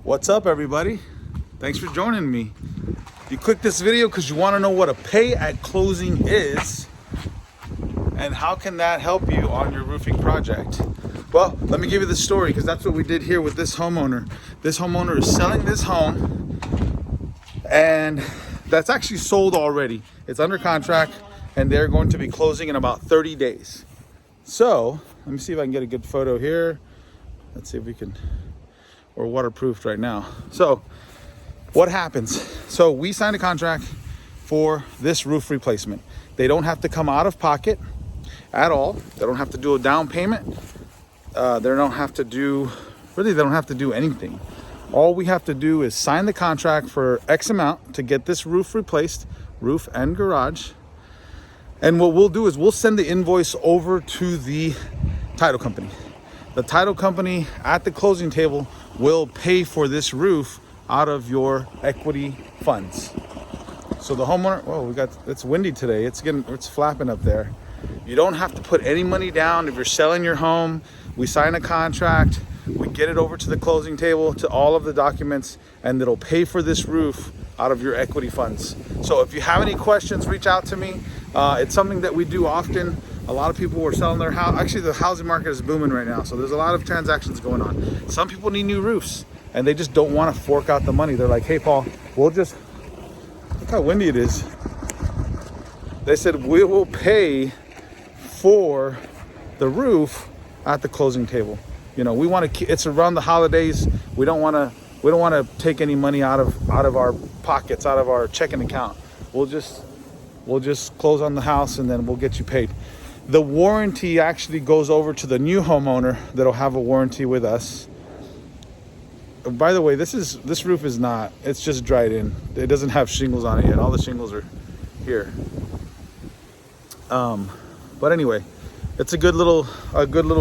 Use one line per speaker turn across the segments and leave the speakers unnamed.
What's up, everybody? Thanks for joining me. You clicked this video because you want to know what a pay at closing is and how can that help you on your roofing project. Well, let me give you the story because that's what we did here with this homeowner. This homeowner is selling this home and that's actually sold already. It's under contract and they're going to be closing in about 30 days. So let me see if I can get a good photo here. Let's see if we can. We're waterproofed right now. So what happens? So we signed a contract for this roof replacement. They don't have to come out of pocket at all. They don't have to do a down payment. They don't have to do anything. All we have to do is sign the contract for X amount to get this roof replaced, roof and garage. And what we'll do is we'll send the invoice over to the title company. The title company at the closing table will pay for this roof out of your equity funds. So the homeowner, it's windy today. It's flapping up there. You don't have to put any money down. If you're selling your home, we sign a contract, we get it over to the closing table, to all of the documents, and it'll pay for this roof out of your equity funds. So if you have any questions, reach out to me. It's something that we do often. A lot of people are selling their house. Actually, the housing market is booming right now. So there's a lot of transactions going on. Some people need new roofs and they just don't want to fork out the money. They're like, hey, Paul, look how windy it is. They said, we will pay for the roof at the closing table. You know, we want to, it's around the holidays. We don't want to take any money out of our pockets, out of our checking account. We'll just close on the house and then we'll get you paid. The warranty actually goes over to the new homeowner that'll have a warranty with us. By the way, this roof is not, it's just dried in. It doesn't have shingles on it yet. All the shingles are here. But anyway, it's a good little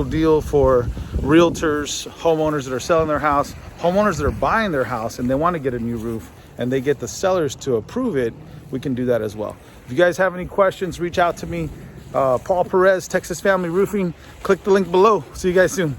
deal for realtors, homeowners that are selling their house, homeowners that are buying their house and they want to get a new roof and they get the sellers to approve it. We can do that as well. If you guys have any questions, reach out to me. Paul Perez, Texas Family Roofing. Click the link below. See you guys soon.